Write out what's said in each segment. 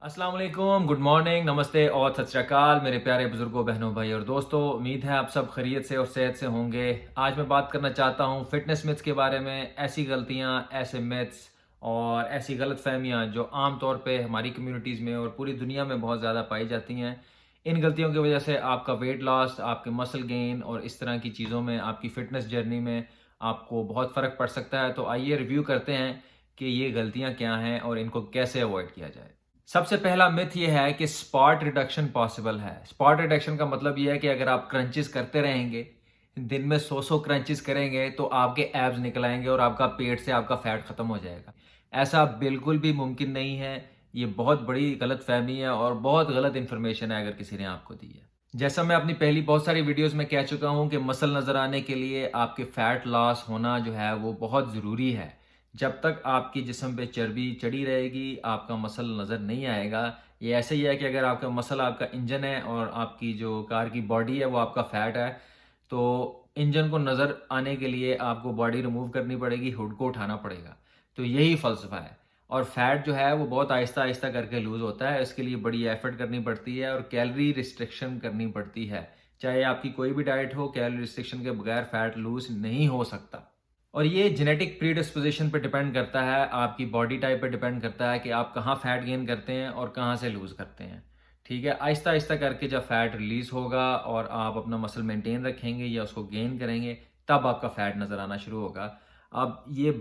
अस्सलाम वालेकुम, good morning, नमस्ते और सत श्री अकाल मेरे प्यारे बुजुर्गों, बहनों, भाई और दोस्तों। उम्मीद है आप सब खैरियत से और सेहत से होंगे। आज मैं बात करना चाहता हूँ फिटनेस मिथ्स के बारे में। ऐसी गलतियाँ, ऐसे मिथ्स और ऐसी गलतफहमियाँ जो आम तौर पे हमारी कम्युनिटीज़ में और पूरी दुनिया में बहुत ज़्यादा पाई जाती हैं। इन गलतियों की वजह से आपका वेट लॉस, आपके मसल गेन और इस तरह की चीज़ों में, आपकी फ़िटनेस जर्नी में आपको बहुत फ़र्क पड़ सकता है। तो आइए रिव्यू करते हैं कि ये गलतियाँ क्या हैं और इनको कैसे अवॉइड किया जाए। सबसे पहला मिथ ये है कि स्पॉट रिडक्शन पॉसिबल है। स्पॉट रिडक्शन का मतलब ये है कि अगर आप क्रंचेस करते रहेंगे, दिन में 100 क्रंचेस करेंगे तो आपके एब्स निकल आएंगे और आपका पेट से आपका फैट खत्म हो जाएगा। ऐसा बिल्कुल भी मुमकिन नहीं है। ये बहुत बड़ी गलतफहमी है और बहुत गलत इन्फॉर्मेशन है अगर किसी ने आपको दी है। जैसा मैं अपनी पहली बहुत सारी वीडियोस में कह चुका हूँ कि मसल नज़र आने के लिए आपके फैट लॉस होना जो है वो बहुत ज़रूरी है। जब तक आपकी जिस्म पे चर्बी चढ़ी रहेगी, आपका मसल नज़र नहीं आएगा। ये ऐसे ही है कि अगर आपका मसल आपका इंजन है और आपकी जो कार की बॉडी है वो आपका फैट है, तो इंजन को नज़र आने के लिए आपको बॉडी रिमूव करनी पड़ेगी, हुड को उठाना पड़ेगा। तो यही फ़लसफ़ा है। और फैट जो है वो बहुत आहिस्ता-आहिस्ता करके लूज़ होता है। इसके लिए बड़ी एफ़र्ट करनी पड़ती है और कैलोरी रिस्ट्रिक्शन करनी पड़ती है। चाहे आपकी कोई भी डाइट हो, कैलोरी रिस्ट्रिक्शन के बगैर फैट लूज़ नहीं हो सकता। और ये जेनेटिक प्रीडिस्पोजिशन पे डिपेंड करता है, आपकी बॉडी टाइप पे डिपेंड करता है कि आप कहाँ फैट गेन करते हैं और कहाँ से लूज़ करते हैं। ठीक है? आहिस्ता-आहिस्ता करके जब फैट रिलीज़ होगा और आप अपना मसल मेंटेन रखेंगे या उसको गेन करेंगे, तब आपका फैट नज़र आना शुरू होगा। अब ये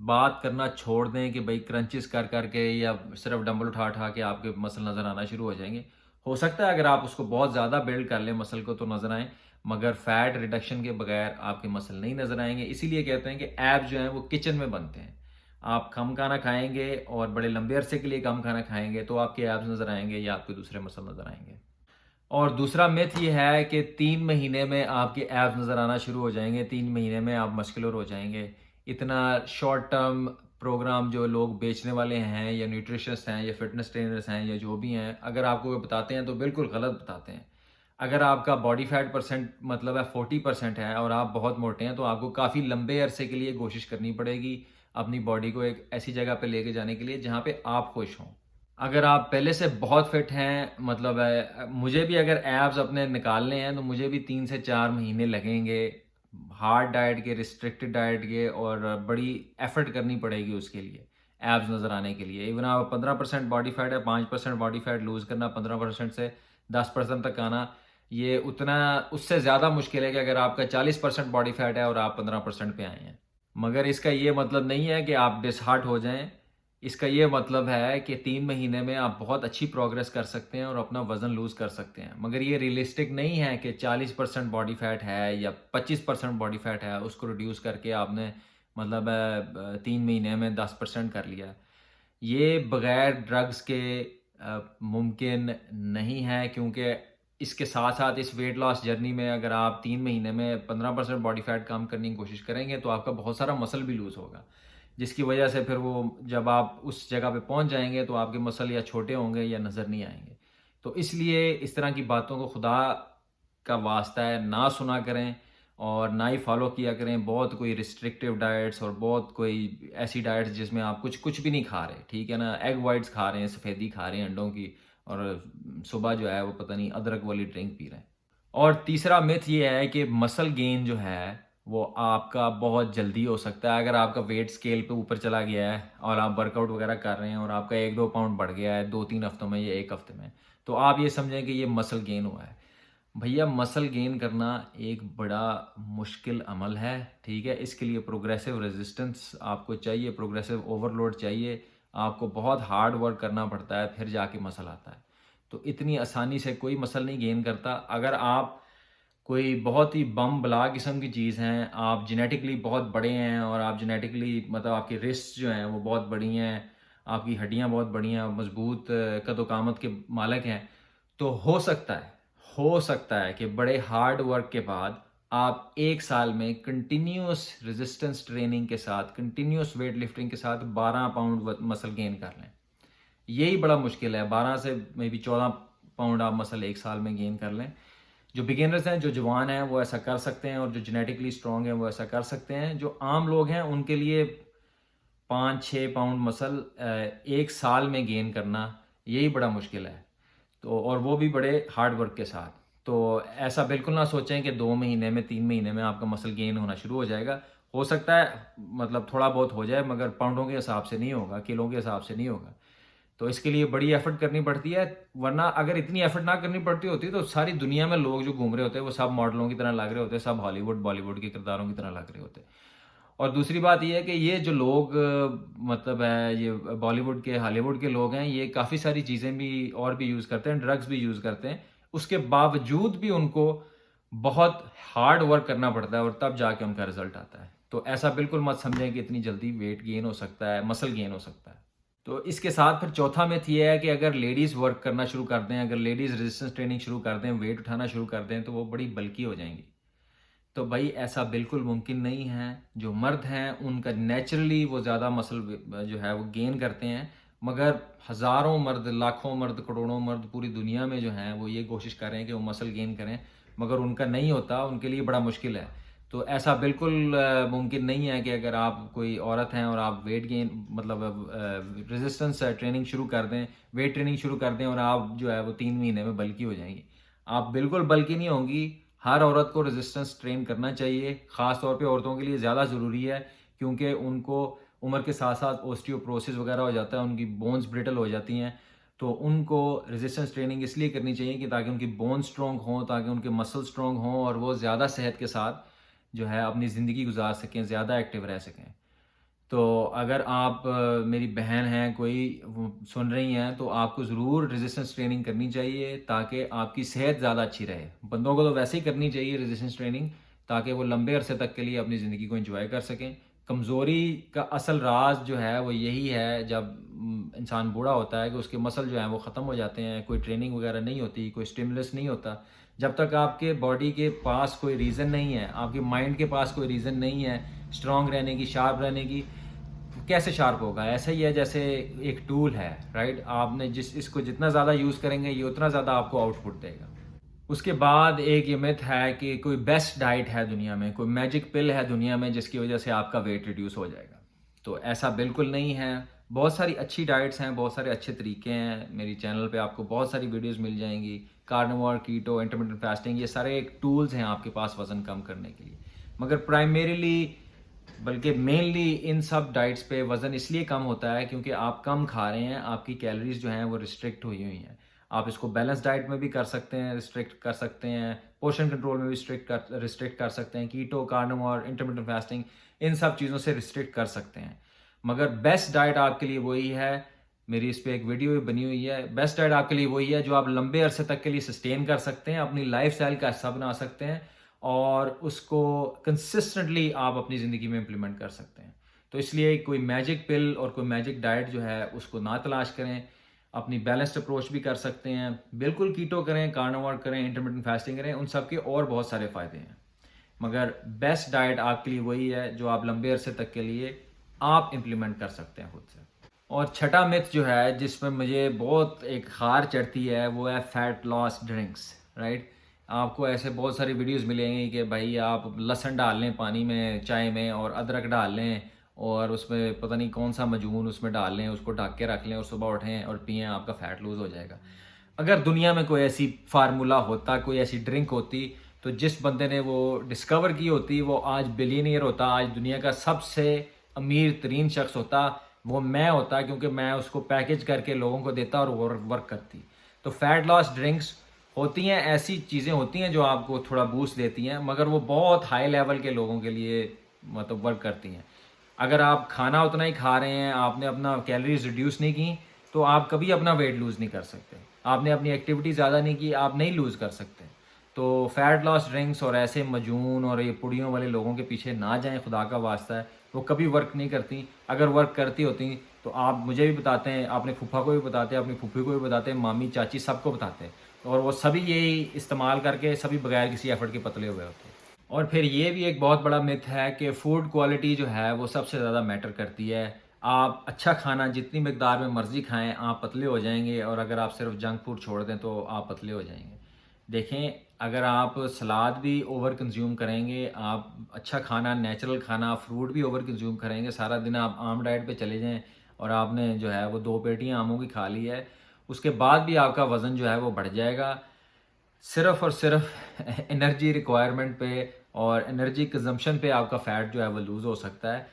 बात करना छोड़ दें कि भई क्रंचेस कर के या सिर्फ़ डंबल उठा-उठा के आपके मसल नज़र आना शुरू हो जाएँगे। हो सकता है अगर आप उसको बहुत ज़्यादा बिल्ड कर लें मसल को तो नज़र आएँ, मगर फैट रिडक्शन के बगैर आपके मसल नहीं नज़र आएँगे। इसीलिए कहते हैं कि एब्स जो हैं वो किचन में बनते हैं। आप कम खाना खाएँगे और बड़े लंबे अरसे के लिए कम खाना खाएँगे तो आपके एब्स नज़र आएँगे या आपके दूसरे मसल नज़र आएँगे। और दूसरा मिथ ये है कि 3 महीने में आपके एब्स नज़र आना शुरू हो जाएँगे, 3 महीने में आप मस्कुलर हो जाएँगे। इतना शॉर्ट टर्म प्रोग्राम जो लोग बेचने वाले हैं या न्यूट्रिशनिस्ट हैं या फिटनेस ट्रेनर्स हैं या जो भी हैं, अगर आपको वो बताते हैं तो बिल्कुल गलत बताते हैं। अगर आपका बॉडी फैट परसेंट मतलब है 40% है और आप बहुत मोटे हैं, तो आपको काफ़ी लंबे अरसे के लिए कोशिश करनी पड़ेगी, अपनी बॉडी को एक ऐसी जगह पे लेके जाने के लिए जहाँ पे आप खुश हों। अगर आप पहले से बहुत फिट हैं मतलब मुझे भी अगर एब्स अपने निकालने हैं तो मुझे भी 3 से 4 महीने लगेंगे। हार्ड डाइट के, रिस्ट्रिक्टेड डाइट के और बड़ी एफर्ट करनी पड़ेगी उसके लिए, एब्स नज़र आने के लिए। इवन आप 15% बॉडी फैट है, 5% बॉडी फैट लूज़ करना, 15% से 10% तक आना, ये उतना उससे ज़्यादा मुश्किल है कि अगर आपका 40% बॉडी फैट है और आप 15% पे आए हैं। मगर इसका ये मतलब नहीं है कि आप डिसहार्ट हो जाएँ। इसका ये मतलब है कि 3 महीने में आप बहुत अच्छी प्रोग्रेस कर सकते हैं और अपना वज़न लूज़ कर सकते हैं। मगर ये रियलिस्टिक नहीं है कि 40% बॉडी फैट है या 25% बॉडी फैट है, उसको रिड्यूस करके आपने मतलब 3 महीने में 10% कर लिया। ये बगैर ड्रग्स के मुमकिन नहीं है, क्योंकि इसके साथ-साथ इस वेट लॉस जर्नी में अगर आप 3 महीने में 15% बॉडी फैट कम करने की कोशिश करेंगे, तो आपका बहुत सारा मसल भी लूज़ होगा। जिसकी वजह से फिर वो जब आप उस जगह पे पहुँच जाएँगे, तो आपके मसल या छोटे होंगे या नज़र नहीं आएँगे। तो इसलिए इस तरह की बातों को खुदा का वास्ता है ना सुना करें और ना ही फॉलो किया करें। बहुत कोई रिस्ट्रिक्टिव डाइट्स और बहुत कोई ऐसी डाइट्स जिसमें आप कुछ भी नहीं खा रहे, ठीक है ना? एग व्हाइट्स खा रहे हैं, सफ़ेदी खा रहे हैं अंडों की और सुबह जो है वो पता नहीं अदरक वाली ड्रिंक पी रहे हैं। और तीसरा मिथ ये है कि मसल गेन जो है, वो आपका बहुत जल्दी हो सकता है। अगर आपका वेट स्केल पे ऊपर चला गया है और आप वर्कआउट वगैरह कर रहे हैं और आपका 1-2 पाउंड बढ़ गया है 2-3 हफ्तों में या 1 हफ्ते में, तो आप ये समझें कि ये मसल गेन हुआ है। भैया मसल गेन करना एक बड़ा मुश्किल अमल है, ठीक है? इसके लिए प्रोग्रेसिव रेजिस्टेंस आपको चाहिए, प्रोग्रेसिव ओवरलोड चाहिए। आपको बहुत हार्ड वर्क करना पड़ता है, फिर जाके मसल आता है। तो इतनी आसानी से कोई मसल नहीं गेन करता। अगर आप कोई बहुत ही बम बला किस्म की चीज़ हैं, आप जेनेटिकली बहुत बड़े हैं और आप जेनेटिकली मतलब आपकी रिस्ट्स जो हैं वो बहुत बड़ी हैं, आपकी हड्डियाँ बहुत बड़ी हैं, आप मज़बूत कद-ओ-कामत के मालिक हैं, तो हो सकता है कि बड़े हार्ड वर्क के बाद आप 1 साल में कंटिन्यूअस रेजिस्टेंस ट्रेनिंग के साथ, कंटिन्यूअस वेट लिफ्टिंग के साथ 12 पाउंड व मसल गेन कर लें। यही बड़ा मुश्किल है, 12 से मेबी 14 पाउंड आप मसल 1 साल में गेन कर लें। जो बिगिनर्स हैं, जो जवान हैं, वो ऐसा कर सकते हैं और जो जेनेटिकली स्ट्रॉन्ग हैं, वो ऐसा कर सकते हैं। जो आम लोग हैं, उनके लिए 5-6 पाउंड मसल 1 साल में गेन करना यही बड़ा मुश्किल है। तो और वो भी बड़े हार्ड वर्क के साथ। तो ऐसा बिल्कुल ना सोचें कि 2 महीने में 3 महीने में आपका मसल गेन होना शुरू हो जाएगा। हो सकता है मतलब थोड़ा बहुत हो जाए, मगर पाउंडों के हिसाब से नहीं होगा, किलो के हिसाब से नहीं होगा। तो इसके लिए बड़ी एफर्ट करनी पड़ती है, वरना अगर इतनी एफर्ट ना करनी पड़ती होती तो सारी दुनिया में लोग जो घूम रहे होते वो सब मॉडलों की तरह लग रहे होते, सब हॉलीवुड बॉलीवुड के किरदारों की तरह लग रहे होते। और दूसरी बात ये है कि ये जो लोग मतलब है ये बॉलीवुड के हॉलीवुड के लोग हैं, ये काफ़ी सारी चीज़ें भी और भी यूज़ करते हैं, ड्रग्स भी यूज़ करते हैं। उसके बावजूद भी उनको बहुत हार्ड वर्क करना पड़ता है और तब जाके उनका रिजल्ट आता है। तो ऐसा बिल्कुल मत समझें कि इतनी जल्दी वेट गेन हो सकता है, मसल गेन हो सकता है। तो इसके साथ फिर चौथा मिथ ये है कि अगर लेडीज़ वर्क करना शुरू कर दें, अगर लेडीज़ रेजिस्टेंस ट्रेनिंग शुरू कर दें, वेट उठाना शुरू कर दें, तो वो बड़ी बल्की हो जाएंगी। तो भाई ऐसा बिल्कुल मुमकिन नहीं है। जो मर्द हैं उनका नेचुरली वो ज़्यादा मसल जो है वो गेन करते हैं, मगर हज़ारों मर्द, लाखों मर्द, करोड़ों मर्द पूरी दुनिया में जो हैं वो ये कोशिश कर रहे हैं कि वो मसल गेन करें, मगर उनका नहीं होता, उनके लिए बड़ा मुश्किल है। तो ऐसा बिल्कुल मुमकिन नहीं है कि अगर आप कोई औरत हैं और आप वेट गेन मतलब रेजिस्टेंस ट्रेनिंग शुरू कर दें, वेट ट्रेनिंग शुरू कर दें और आप जो है वो 3 महीने में बल्की हो जाएंगी। आप बिल्कुल बल्की नहीं होंगी। हर औरत को रेजिस्टेंस ट्रेन करना चाहिए, ख़ास तौर पे औरतों के लिए ज़्यादा ज़रूरी है, क्योंकि उनको उम्र के साथ साथ ऑस्टियोपोरोसिस वगैरह हो जाता है, उनकी बोन्स ब्रिटल हो जाती हैं। तो उनको रेजिस्टेंस ट्रेनिंग इसलिए करनी चाहिए कि ताकि उनकी बोन स्ट्रॉन्ग हों, ताकि उनके मसल स्ट्रॉन्ग हों और वो ज़्यादा सेहत के साथ जो है अपनी ज़िंदगी गुजार सकें, ज़्यादा एक्टिव रह सकें। तो अगर आप मेरी बहन हैं कोई वो सुन रही हैं, तो आपको ज़रूर रेजिस्टेंस ट्रेनिंग करनी चाहिए ताकि आपकी सेहत ज़्यादा अच्छी रहे। बंदों को तो वैसे ही करनी चाहिए रेजिस्टेंस ट्रेनिंग, ताकि वो लंबे अरसे तक के लिए अपनी ज़िंदगी को एंजॉय कर सकें। कमज़ोरी का असल राज जो है वो यही है, जब इंसान बूढ़ा होता है कि उसके मसल जो हैं वो ख़त्म हो जाते हैं, कोई ट्रेनिंग वगैरह नहीं होती, कोई स्टिमुलस नहीं होता। जब तक आपके बॉडी के पास कोई रीज़न नहीं है, आपके माइंड के पास कोई रीज़न नहीं है स्ट्रॉन्ग रहने की, शार्प रहने की, कैसे शार्प होगा? ऐसा ही है जैसे एक टूल है, राइट? आपने जिस इसको जितना ज़्यादा यूज़ करेंगे, ये उतना ज़्यादा आपको आउटपुट देगा। उसके बाद एक ये मिथ है कि कोई बेस्ट डाइट है दुनिया में, कोई मैजिक पिल है दुनिया में जिसकी वजह से आपका वेट रिड्यूस हो जाएगा। तो ऐसा बिल्कुल नहीं है। बहुत सारी अच्छी डाइट्स हैं, बहुत सारे अच्छे तरीके हैं। मेरी चैनल पे आपको बहुत सारी वीडियोस मिल जाएंगी। कार्निवोर, कीटो, इंटरमिटेंट फास्टिंग, ये सारे एक टूल्स हैं आपके पास वज़न कम करने के लिए। मगर प्राइमरीली बल्कि मेनली इन सब डाइट्स पे वज़न इसलिए कम होता है क्योंकि आप कम खा रहे हैं, आपकी कैलोरीज जो हैं वो रिस्ट्रिक्ट हुई हुई हैं। आप इसको बैलेंस डाइट में भी कर सकते हैं, रिस्ट्रिक्ट कर सकते हैं, पोर्शन कंट्रोल में भी रिस्ट्रिक्ट कर सकते हैं, कीटो, कार्निवोर, इंटरमिटेंट फास्टिंग, इन सब चीज़ों से रिस्ट्रिक्ट कर सकते हैं। मगर बेस्ट डाइट आपके लिए वही है, मेरी इस पे एक वीडियो भी बनी हुई है। बेस्ट डाइट आपके लिए वही है जो आप लंबे अरसे तक के लिए सस्टेन कर सकते हैं, अपनी लाइफ़स्टाइल का हिस्सा बना सकते हैं और उसको कंसिस्टेंटली आप अपनी ज़िंदगी में इम्प्लीमेंट कर सकते हैं। तो इसलिए कोई मैजिक पिल और कोई मैजिक डाइट जो है उसको ना तलाश करें। अपनी बैलेंस्ड अप्रोच भी कर सकते हैं। बिल्कुल कीटो करें, कार्निवोर करें, इंटरमिटेंट फास्टिंग करें, उन सब के और बहुत सारे फ़ायदे हैं। मगर बेस्ट डाइट आपके लिए वही है जो आप लंबे अरसे तक के लिए आप इम्प्लीमेंट कर सकते हैं खुद से। और छठा मिथ जो है जिसमें मुझे बहुत एक खार चढ़ती है वो है फैट लॉस ड्रिंक्स, राइट? आपको ऐसे बहुत सारी वीडियोस मिलेंगी कि भाई आप लहसुन डाल लें पानी में, चाय में, और अदरक डाल लें और उसमें पता नहीं कौन सा मजून उसमें डाल लें, उसको ढक के रख लें और सुबह उठें और पिएं, आपका फ़ैट लूज़ हो जाएगा। अगर दुनिया में कोई ऐसी फार्मूला होता, कोई ऐसी ड्रिंक होती, तो जिस बंदे ने वो डिस्कवर की होती वो आज बिलियनियर होता, आज दुनिया का सबसे अमीर तरीन शख्स होता। वो मैं होता, क्योंकि मैं उसको पैकेज करके लोगों को देता और वो वर्क करती। तो फैट लॉस ड्रिंक्स होती हैं, ऐसी चीज़ें होती हैं जो आपको थोड़ा बूस्ट देती हैं, मगर वो बहुत हाई लेवल के लोगों के लिए मतलब वर्क करती हैं। अगर आप खाना उतना ही खा रहे हैं, आपने अपना कैलोरीज रिड्यूस नहीं की, तो आप कभी अपना वेट लूज़ नहीं कर सकते। आपने अपनी एक्टिविटी ज़्यादा नहीं की, आप नहीं लूज़ कर सकते। तो फैट लॉस ड्रिंक्स और ऐसे मजून और ये पुड़ियों वाले लोगों के पीछे ना जाएं, खुदा का वास्ता है। वो कभी वर्क नहीं करती। अगर वर्क करती होती तो आप मुझे भी बताते हैं, अपने फूफा को भी बताते हैं, अपनी फूफी को भी बताते हैं, मामी, चाची, सबको बताते हैं। और वो सभी यही इस्तेमाल करके सभी बगैर किसी एफर्ट के पतले हुए होते हैं। और फिर ये भी एक बहुत बड़ा मिथ है कि फ़ूड क्वालिटी जो है वो सबसे ज़्यादा मैटर करती है। आप अच्छा खाना जितनी मिकदार में मर्ज़ी खाएँ, आप पतले हो जाएँगे, और अगर आप सिर्फ़ जंक फूड छोड़ दें तो आप पतले हो जाएँगे। देखें, अगर आप सलाद भी ओवर कंज़्यूम करेंगे, आप अच्छा खाना, नेचुरल खाना, फ्रूट भी ओवर कंज़्यूम करेंगे, सारा दिन आप आम डाइट पे चले जाएँ और आपने जो है वो 2 पेटियाँ आमों की खा ली है, उसके बाद भी आपका वज़न जो है वो बढ़ जाएगा। सिर्फ़ और सिर्फ़ एनर्जी रिक्वायरमेंट पे और एनर्जी कंज़म्पशन पे आपका फ़ैट जो है वो लूज़ हो सकता है।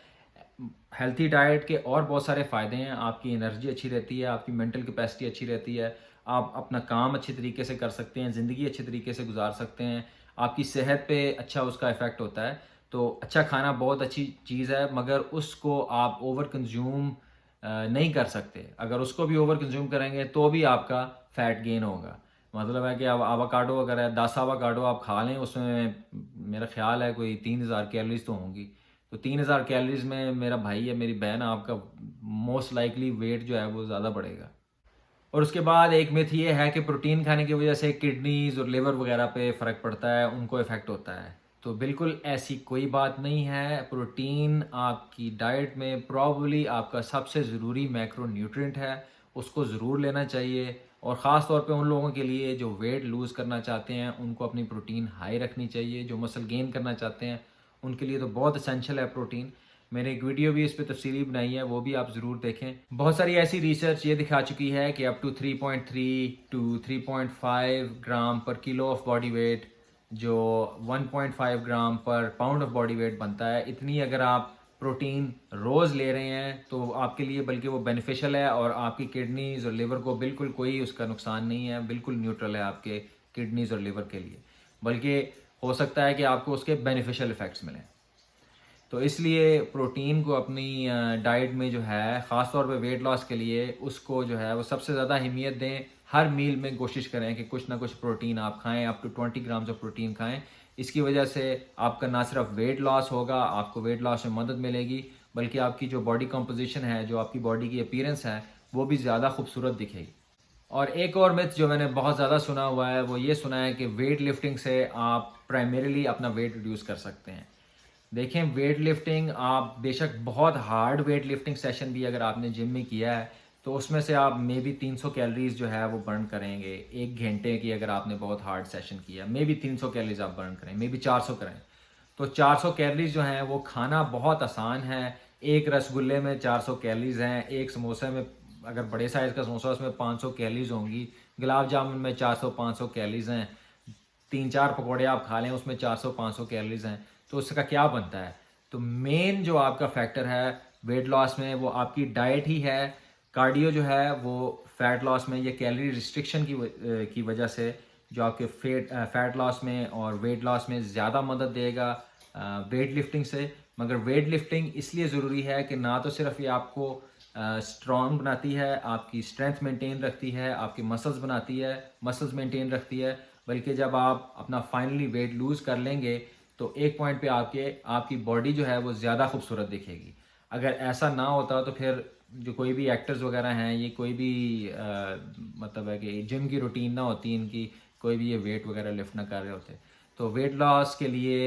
हेल्थी डाइट के और बहुत सारे फ़ायदे हैं, आपकी एनर्जी अच्छी रहती है, आपकी मेंटल कैपेसिटी अच्छी रहती है, आप अपना काम अच्छे तरीके से कर सकते हैं, ज़िंदगी अच्छे तरीके से गुजार सकते हैं, आपकी सेहत पे अच्छा उसका इफ़ेक्ट होता है। तो अच्छा खाना बहुत अच्छी चीज़ है, मगर उसको आप ओवर कंज़्यूम नहीं कर सकते। अगर उसको भी ओवर कंज़्यूम करेंगे तो भी आपका फ़ैट गेन होगा। मतलब है कि अब आवाकाडो अगर है, 10 आवाकाडो आप खा लें, उसमें मेरा ख़्याल है कोई 3000 कैलोरीज़ तो होंगी। तो 3000 कैलोरीज़ में मेरा भाई या मेरी बहन, आपका मोस्ट लाइकली वेट जो है वो ज़्यादा बढ़ेगा। और उसके बाद एक मिथ ये है कि प्रोटीन खाने की वजह से किडनीज़ और लिवर वगैरह पे फ़र्क पड़ता है, उनको इफ़ेक्ट होता है। तो बिल्कुल ऐसी कोई बात नहीं है। प्रोटीन आपकी डाइट में प्रॉबली आपका सबसे ज़रूरी मैक्रोन्यूट्रिएंट है, उसको ज़रूर लेना चाहिए। और ख़ास तौर पे उन लोगों के लिए जो वेट लूज़ करना चाहते हैं, उनको अपनी प्रोटीन हाई रखनी चाहिए। जो मसल गेन करना चाहते हैं, उनके लिए तो बहुत एसेंशियल है प्रोटीन। मैंने एक वीडियो भी इस पे तफसीली बनाई है, वो भी आप ज़रूर देखें। बहुत सारी ऐसी रिसर्च ये दिखा चुकी है कि अप टू 3.3 टू 3.5 ग्राम पर किलो ऑफ बॉडी वेट, जो 1.5 ग्राम पर पाउंड ऑफ बॉडी वेट बनता है, इतनी अगर आप प्रोटीन रोज़ ले रहे हैं तो आपके लिए बल्कि वो बेनिफिशियल है, और आपकी किडनीज़ और लिवर को बिल्कुल कोई उसका नुकसान नहीं है, बिल्कुल न्यूट्रल है आपके किडनीज़ और लिवर के लिए। बल्कि हो सकता है कि आपको उसके बेनिफिशियल इफ़ेक्ट्स मिलें। तो इसलिए प्रोटीन को अपनी डाइट में जो है, ख़ास तौर पे वेट लॉस के लिए, उसको जो है वो सबसे ज़्यादा अहमियत दें। हर मील में कोशिश करें कि कुछ ना कुछ प्रोटीन आप खाएँ, up to 20 grams of protein खाएँ। इसकी वजह से आपका ना सिर्फ वेट लॉस होगा, आपको वेट लॉस में मदद मिलेगी, बल्कि आपकी जो बॉडी कंपोजिशन है, जो आपकी बॉडी की अपीयरेंस है, वो भी ज़्यादा खूबसूरत दिखेगी। और एक और मिथ जो मैंने बहुत ज़्यादा सुना हुआ है, वो ये सुना है कि वेट लिफ्टिंग से आप प्राइमरीली अपना वेट रिड्यूस कर सकते हैं। देखें, वेट लिफ्टिंग आप बेशक बहुत हार्ड वेट लिफ्टिंग सेशन भी अगर आपने जिम में किया है, तो उसमें से आप मे बी 300 कैलोरीज जो है वो बर्न करेंगे। 1 घंटे की अगर आपने बहुत हार्ड सेशन किया, मे बी 300 कैलोरीज आप बर्न करें, मे बी 400 करें। तो 400 कैलोरीज जो हैं वो खाना बहुत आसान है। एक रसगुल्ले में 400 कैलोरीज हैं, एक समोसे में, अगर बड़े साइज़ का समोसा, उसमें 500 कैलोरीज होंगी, गुलाब जामुन में 400-500 कैलोरीज हैं, 3-4 पकौड़े आप खा लें, उसमें 400-500 कैलोरीज हैं। तो उसका क्या बनता है? तो मेन जो आपका फैक्टर है वेट लॉस में, वो आपकी डाइट ही है। कार्डियो जो है वो फैट लॉस में, ये कैलोरी रिस्ट्रिक्शन की वजह से जो आपके फैट लॉस में और वेट लॉस में ज़्यादा मदद देगा वेट लिफ्टिंग से। मगर वेट लिफ्टिंग इसलिए ज़रूरी है कि ना तो सिर्फ ये आपको स्ट्रॉन्ग बनाती है, आपकी स्ट्रेंथ मेंटेन रखती है, आपकी मसल्स बनाती है, मसल्स मेंटेन रखती है, बल्कि जब आप अपना फाइनली वेट लूज़ कर लेंगे तो एक पॉइंट पे आपकी बॉडी जो है वो ज़्यादा खूबसूरत दिखेगी। अगर ऐसा ना होता तो फिर जो कोई भी एक्टर्स वगैरह हैं, ये कोई भी मतलब है कि जिम की रूटीन ना होती इनकी, कोई भी ये वेट वगैरह लिफ्ट ना कर रहे होते। तो वेट लॉस के लिए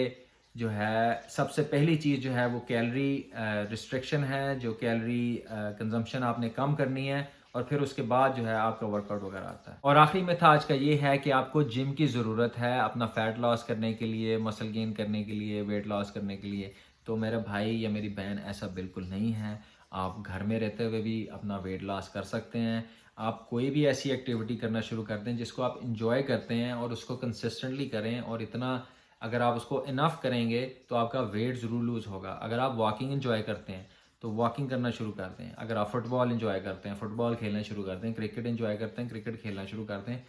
जो है सबसे पहली चीज़ जो है वो कैलोरी रिस्ट्रिक्शन है, जो कैलोरी कंजम्पशन आपने कम करनी है, और फिर उसके बाद जो है आपका वर्कआउट वगैरह आता है। और आखिरी में था आज का ये है कि आपको जिम की ज़रूरत है अपना फ़ैट लॉस करने के लिए, मसल गेन करने के लिए, वेट लॉस करने के लिए। तो मेरा भाई या मेरी बहन, ऐसा बिल्कुल नहीं है। आप घर में रहते हुए भी अपना वेट लॉस कर सकते हैं। आप कोई भी ऐसी एक्टिविटी करना शुरू कर दें जिसको आप इंजॉय करते हैं, और उसको कंसिस्टेंटली करें, और इतना अगर आप उसको इनफ करेंगे तो आपका वेट ज़रूर लूज़ होगा। अगर आप वॉकिंग इंजॉय करते हैं तो वॉकिंग करना शुरू कर दें। अगर आप फुटबॉल एंजॉय करते हैं, फुटबॉल खेलना शुरू कर दें। क्रिकेट एंजॉय करते हैं, क्रिकेट खेलना शुरू कर दें।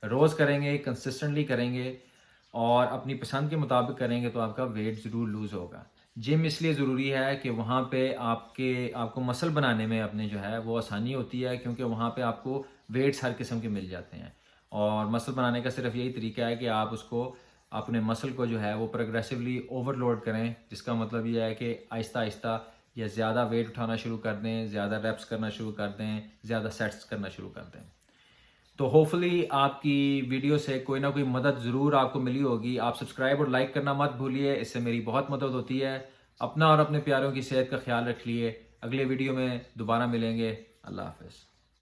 रोज़ करेंगे, कंसिस्टेंटली करेंगे, और अपनी पसंद के मुताबिक करेंगे तो आपका वेट ज़रूर लूज़ होगा। जिम इसलिए ज़रूरी है कि वहाँ पे आपको मसल बनाने में अपने जो है वो आसानी होती है, क्योंकि वहाँ पे आपको वेट्स हर किस्म के मिल जाते हैं। और मसल बनाने का सिर्फ यही तरीका है कि आप उसको, अपने मसल को जो है वो प्रोग्रेसिवली ओवरलोड करें, जिसका मतलब ये है कि आहिस्ता आहिस्ता या ज़्यादा वेट उठाना शुरू कर दें, ज़्यादा रेप्स करना शुरू कर दें, ज़्यादा सेट्स करना शुरू कर दें। तो होपफुली आपकी वीडियो से कोई ना कोई मदद ज़रूर आपको मिली होगी। आप सब्सक्राइब और लाइक करना मत भूलिए, इससे मेरी बहुत मदद होती है। अपना और अपने प्यारों की सेहत का ख्याल रखिए। अगले वीडियो में दोबारा मिलेंगे। अल्लाह हाफ़िज़।